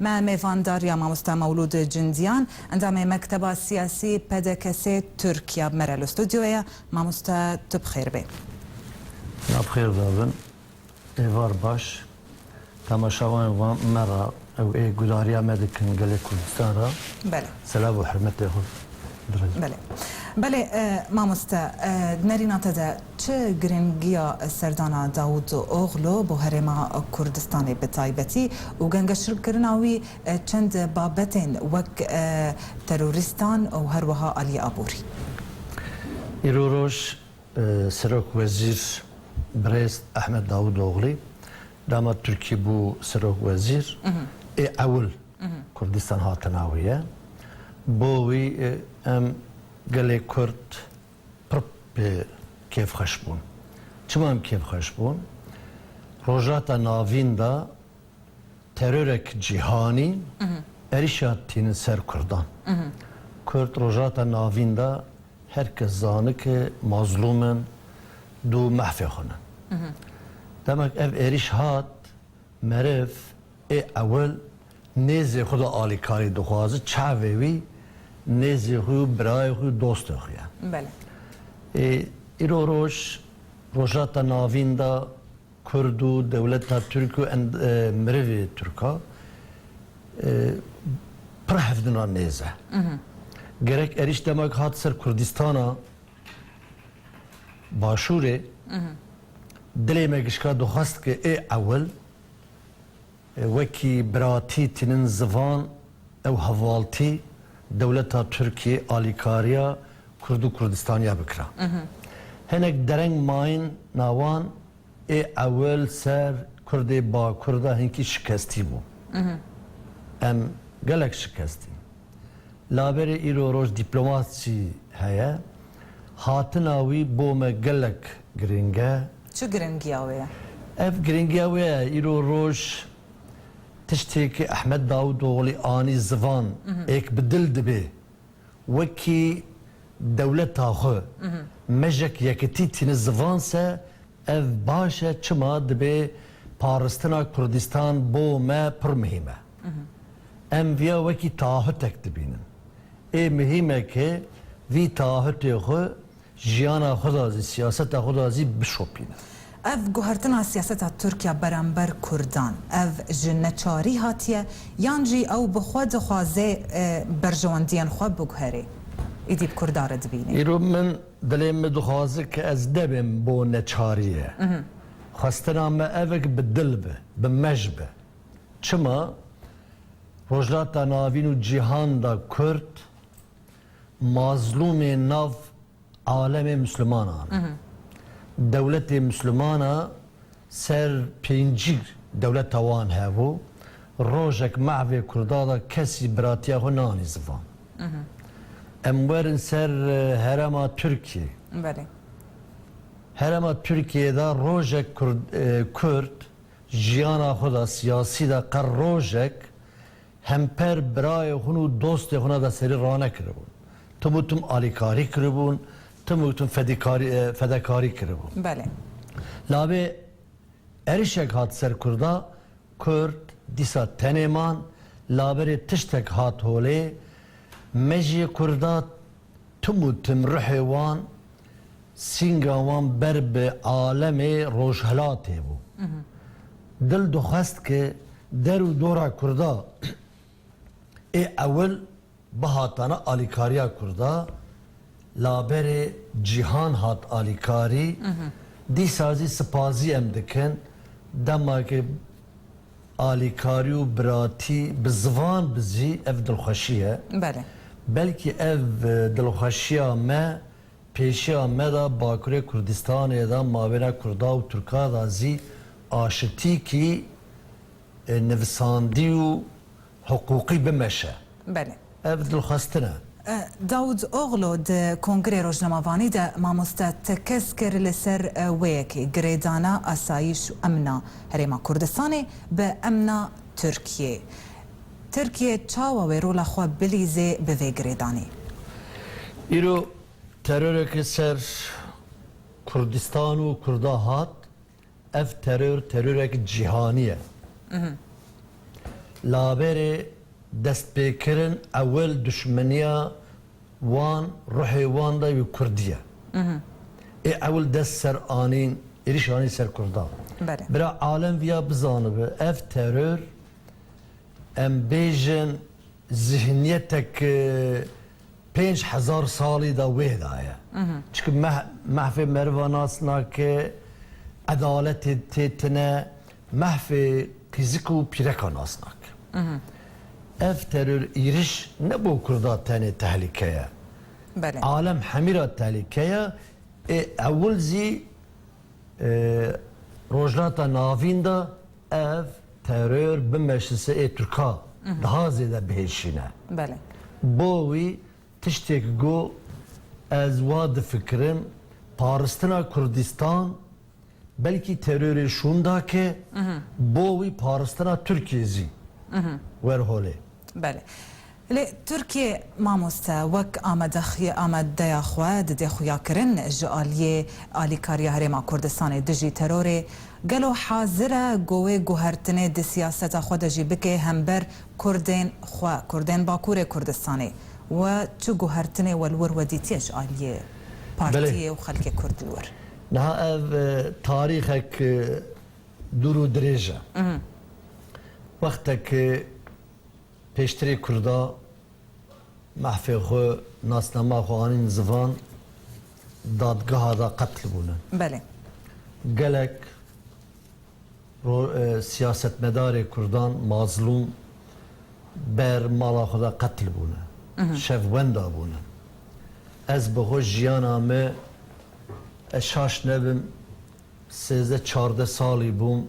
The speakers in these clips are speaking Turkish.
ما میوانداریا ماموستا مولود جندیان اندام مکتب سیاسی پدکسی ترکیه مرا الاستودیویا ماموستا تبخیر به بخیر دارن ایوار باش تماشاوان و مرا او ای گداریا مدکن گلی کردستان را بله سلام و حرمت خود بله بله ماموستا نرینا تدا چه گرنگیا سردانا داود اوغلو بو هرما کردستان بتایبتی و گنگشر کرناوی چند بابتین وک تروریستان و هر وها علی ابوری ایروروش سرک وزیر برست احمد داود اوغلی داماد ترکی بو سرک وزیر ای اول کردستان هاتناویه بوی ام گلی کرد پرپ کیف خشبون چما هم کیف خشبون روژاتا ناوین دا ترورک جیهانی اریشات تین سر کردان کرد روژاتا ناوین دا herkes zanı ki mazlumen du mahfi xونه demek ev eriş hat merif evvel nezi xuda alikari dixwazı çavevi nezi xu birayı xu dost xuya بله îro roj rojata navîn da Kurd û dewleta Türk û mirivê Türka pir hevdina nêz e gerek eriş demek hat ser Kurdistana başûrê dilê me gişka dixwast ki evvel wekî biratî tînin zivan ew hevaltî dewleta Türkiye alîkariya Kurd û Kurdistaniya bikira hinek dereng mayîn nawan evvel ser Kurdê Bakurda hinkî şikestî bû em gelek şikestî laberê îro roj dîplomasî heye hatina wî bo me gelek giring e چه گرنگیا ویا ev giringiya wê ye îro roj tiştêkî Ehmed Davud Oğlî anî zivan êk bi dil dibe wekî dewleta xwe mejek yekitî tîne zivan se ev baş e çima dibe parastina Kurdistan bo me pir mihîm e em viya wekî taahhütek dibînin ê mihîm e ki vî taahhütê xwe jiyana xwe da zî siyaseta xwe da zî bişopîne ev guhertina siyaseta Türkiye beramber Kurdan ev ji neçarî hatiye yan jî ew bi xwe dixwaze berjewendiyên xwe biguherê îdî bi Kurdar re dibîne îro min dilê me dixwaze ki ez debim bo neçariyê xwestina me evek bi dil be bi mej be çima rojlata navîn û cîhan da Kurd mazlûmê nav alemê Müslümanan dewletê Müslümana ser pêncî dewleta wan hebû rojek mehvê Kurda da kesî biratiya xwe nanî zivan em werin ser herema Türkiye بله herema Türkiye'de rojek Kurd jiyana xwe da siyasî da qer rojek hemper birayê xwe û dostê xwe da serî ranekiribûn tim tim alîkarî kiribûn tim tim fedekarî kiribûn بله lavê erişek hat ser Kurda Kurd dîsa tenê man laberê tiştek hat holê mejiyê Kurda tim tim rihê wan sînga wan ber bi alemê rojhilatê bû dil dixwest ki der û dora Kurda evvel bihatana alîkariya Kurda laberê cîhan hat alîkarî dîsa zî spazî em dikin demakê alîkarî û biratî bi zivan bizî ev dilxweşî ye بله belkî ev dilxweşiya me pêşiya me da Bakurê Kurdistanê da mavêna Kurda û Türka da zî aşitîkî nivîsandî û hiqûqî bimeşe بله ev dilxwestin e داود اوغلو د کنگره روزنامه‌وانی د ماموستا تکس کر لسر ویکی گریدانا اسایش و امنا هرما کردستان به امنا ترکیه ترکیه چاوا و رولا خو بلیزه به وی گریدانی îro teröreke ser Kurdistan û Kurda hat ev terörek cîhanî ye لابێرێ دەستپێکردن ئەوەل دشمنیە وان ڕوحێ واندا وی کوردیە ئێ ئەوەل دەست سەر ئانین ئێریشانی سەر کوردان برا عالم ویا بزانبێ ئەف تەرۆر ئەم بێژن ذهنیەتێک 5000 ساڵی دا وێدایە چکە مەحفێ مەرڤە ناس ناکە عەدالەتێ تێتنە مەحفێ قیزیک و پیرەکە ناس ناکە ئەف تەرۆر ئیریش نەبوو کووردا تەنێ تەهلیکەیە عالم هەمیرا تەهلیکەیە ئەوەل زی ڕۆژناتە ناڤیندا ئەف تەرۆر بمەشسە ئێ تورکا daha zêde bihêşîne bo wî tiştek got ez wa difikirim paristina Kurdistan belkî terörê şûn dake bo wî paristina Tirkiye zî werholê lê Tirkiye mamoste wek amadeya xwe di dê xuya kirin ji aliyê alîkariya Herêma Kurdistanê dijî terorê gelo hazir e govê guhertinê di siyaseta xwe de jî bike hember Kurdên xwe Kurdên Bakurê Kurdistanê we çi guhertinê welwir wedîtiye ji aliyê partiyê û xelkê Kurd li wir niha ev tarîxek dûr û dirêj e wextekê pêşterê Kurda mehfê xwe nasnama xwe anîn zivan dadgeha da qetil bûne gelek siyasetmedarê Kurdan mazlûm ber mala xwe da qetil bûne şevwenda bûne ez bi xwe jiyana me şaş nebim 13-14 salî bûm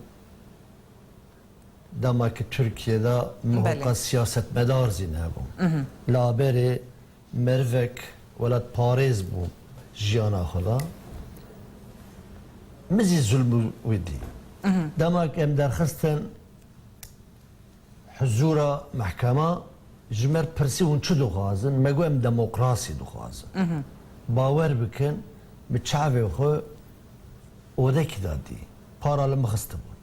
demekî Tirkiyeyê muhiqa siyasetmedar zî nebûm laberê mervek welat parêz bûm jiyana xwe da min zî zulm wî dî demek em derxistin huzûra mehkema ji me pirsî hûn çi dixwazin me got em demokrasî dixwazin bawer bikin bi çavê xwe odekî da dî para li min xistibûn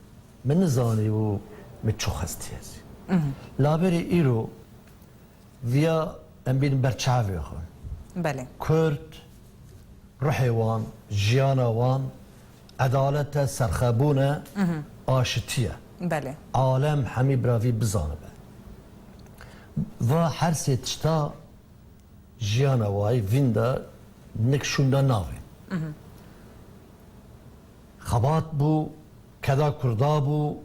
min nizanî û min çi xestiye zî laberê îro viya em bînin ber çavê xwe Kurd ruhê wan jiyana wan عدالت سرخبونه آشتیه عالم همی براوی بزانه و هر سه تشتا جیانا وای ویندا نکشوندا ناوی خبات بو کدا کردا بو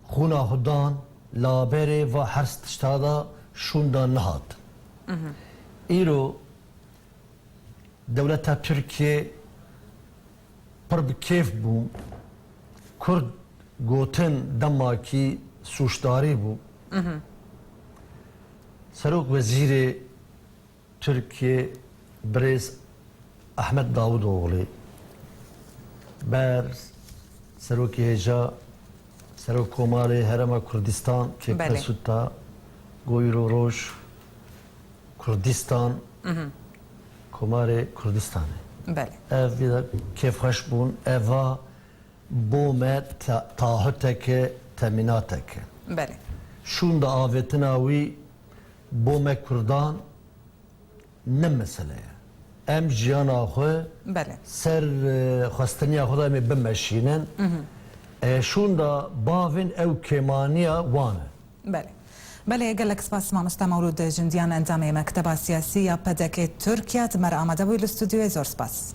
خونا هدان لابره و هر سه تشتا دا شوندا نهاد ایرو دولت ترکیه پر bi kêf bû Kurd gotin demakî sûçdarî bû Serok Wezîrê Tirkiye Birêz Ehmed Davutoğlu ber Serokê Hêja Serok Komarê Herêma Kurdistan Kêfxesûta Goyro Roj Kurdistan Komarê Kurdistanê ev kêfxweş bûn eva bû me taahhüteke temînateke şûn da avêtina wî bû me Kurdan ne mesele ye em jiyana xwe ser xwestiniya xwe da em ê bimeşînin şûn da bavên ew kêmaniya wan e بله گلک سپاس مامۆستا مەولود جندیان ئەنجامێ مەکتەبا سیاسی یا پەدەکێ تورکیا تمەر ئامادەبووی لە ستودیۆی زۆر سپاس